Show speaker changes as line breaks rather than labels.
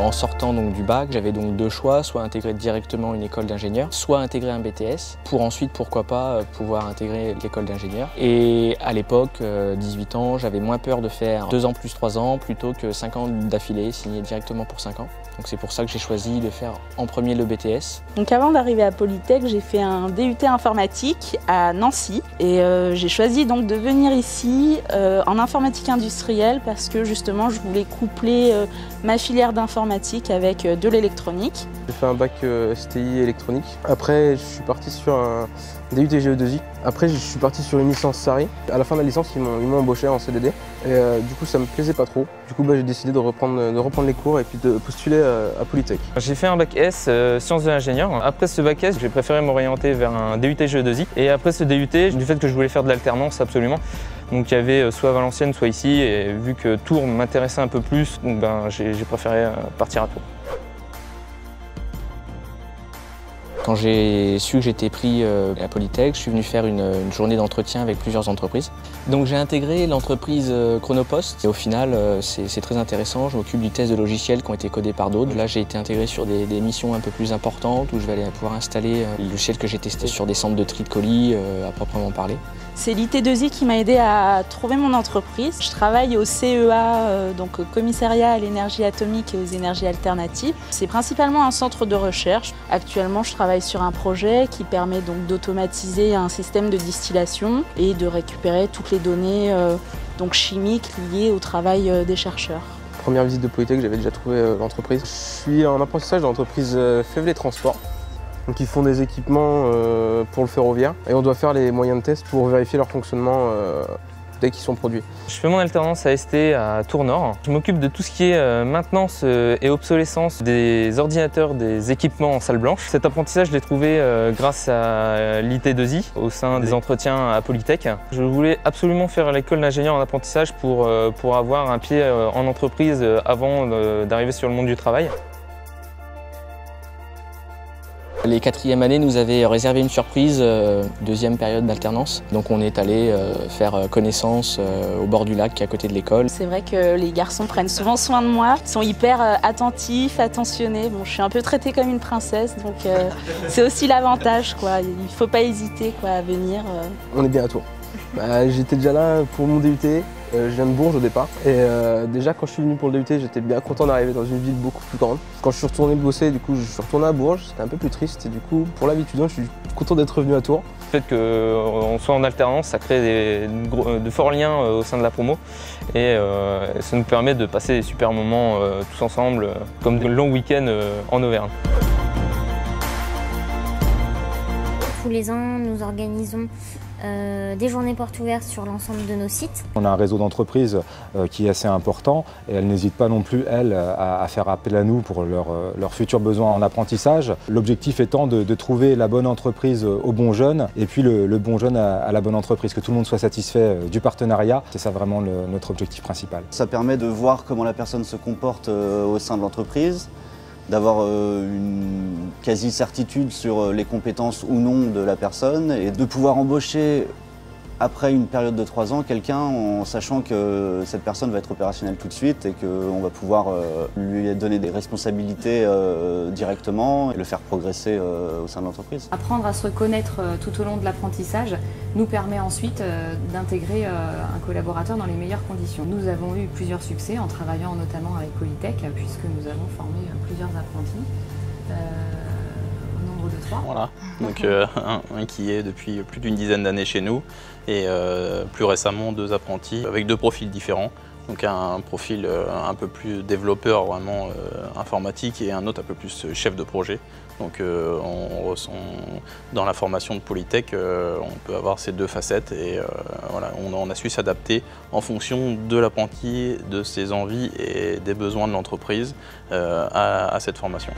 En sortant donc du bac, j'avais donc deux choix, soit intégrer directement une école d'ingénieur, soit intégrer un BTS, pour ensuite, pourquoi pas, pouvoir intégrer l'école d'ingénieur. Et à l'époque, 18 ans, j'avais moins peur de faire 2 ans plus 3 ans plutôt que 5 ans d'affilée, signé directement pour 5 ans. Donc c'est pour ça que j'ai choisi de faire en premier le BTS.
Donc avant d'arriver à Polytech, j'ai fait un DUT informatique à Nancy et j'ai choisi donc de venir ici en informatique industrielle parce que justement je voulais coupler ma filière d'informatique avec de l'électronique.
J'ai fait un bac STI électronique. Après je suis parti sur un DUT GE2I. Après je suis parti sur une licence SARI. À la fin de la licence ils m'ont embauché en CDD et du coup ça me plaisait pas trop. Du coup j'ai décidé de reprendre les cours et puis de postuler à Polytech.
J'ai fait un bac S, sciences de l'ingénieur. Après ce bac S, j'ai préféré m'orienter vers un DUT GE2I. Et après ce DUT, du fait que je voulais faire de l'alternance absolument, donc il y avait soit Valenciennes, soit ici, et vu que Tours m'intéressait un peu plus, donc j'ai préféré partir à Tours.
Quand j'ai su que j'étais pris à Polytech, je suis venu faire une journée d'entretien avec plusieurs entreprises. Donc j'ai intégré l'entreprise Chronopost et au final c'est très intéressant. Je m'occupe du test de logiciels qui ont été codés par d'autres. Là j'ai été intégré sur des missions un peu plus importantes où je vais aller pouvoir installer les logiciels que j'ai testés sur des centres de tri de colis à proprement parler.
C'est l'IT2I qui m'a aidé à trouver mon entreprise. Je travaille au CEA, donc au Commissariat à l'énergie atomique et aux énergies alternatives. C'est principalement un centre de recherche. Actuellement, je travaille sur un projet qui permet donc d'automatiser un système de distillation et de récupérer toutes les données donc chimiques liées au travail des chercheurs.
Première visite de Polytech, j'avais déjà trouvé l'entreprise. Je suis en apprentissage dans l'entreprise Fevlet Transport. Donc ils font des équipements pour le ferroviaire et on doit faire les moyens de test pour vérifier leur fonctionnement dès qu'ils sont produits.
Je fais mon alternance à ST à Tours Nord. Je m'occupe de tout ce qui est maintenance et obsolescence des ordinateurs, des équipements en salle blanche. Cet apprentissage, je l'ai trouvé grâce à l'IT2I au sein des entretiens à Polytech. Je voulais absolument faire l'école d'ingénieur en apprentissage pour avoir un pied en entreprise avant d'arriver sur le monde du travail.
Les 4e années nous avaient réservé une surprise, deuxième période d'alternance. Donc on est allé faire connaissance au bord du lac qui est à côté de l'école.
C'est vrai que les garçons prennent souvent soin de moi, ils sont hyper attentifs, attentionnés. Bon, je suis un peu traitée comme une princesse, donc c'est aussi l'avantage, quoi. Il ne faut pas hésiter quoi, à venir.
On est bien à Tours. J'étais déjà là pour mon DUT. Je viens de Bourges au départ et déjà quand je suis venu pour le DUT j'étais bien content d'arriver dans une ville beaucoup plus grande. Quand je suis retourné bosser, du coup je suis retourné à Bourges, c'était un peu plus triste et du coup pour la vie étudiante je suis content d'être revenu à Tours.
Le fait qu'on soit en alternance, ça crée de forts liens au sein de la promo et ça nous permet de passer des super moments tous ensemble comme de longs week-ends en Auvergne.
Tous les ans, nous organisons des journées portes ouvertes sur l'ensemble de nos sites.
On a un réseau d'entreprises qui est assez important et elles n'hésitent pas non plus, elles, à faire appel à nous pour leurs futurs besoins en apprentissage. L'objectif étant de trouver la bonne entreprise au bon jeune et puis le bon jeune à la bonne entreprise, que tout le monde soit satisfait du partenariat. C'est ça vraiment notre objectif principal.
Ça permet de voir comment la personne se comporte au sein de l'entreprise, d'avoir une quasi-certitude sur les compétences ou non de la personne et de pouvoir embaucher après une période de 3 ans quelqu'un en sachant que cette personne va être opérationnelle tout de suite et qu'on va pouvoir lui donner des responsabilités directement et le faire progresser au sein de l'entreprise.
Apprendre à se connaître tout au long de l'apprentissage nous permet ensuite d'intégrer un collaborateur dans les meilleures conditions. Nous avons eu plusieurs succès en travaillant notamment avec Polytech puisque nous avons formé plusieurs apprentis. Au nombre de 3.
Voilà, donc un qui est depuis plus d'une dizaine d'années chez nous et plus récemment 2 apprentis avec 2 profils différents. Donc un profil un peu plus développeur vraiment informatique et un autre un peu plus chef de projet. Donc dans la formation de Polytech, on peut avoir ces 2 facettes et voilà, on a su s'adapter en fonction de l'apprenti, de ses envies et des besoins de l'entreprise à cette formation.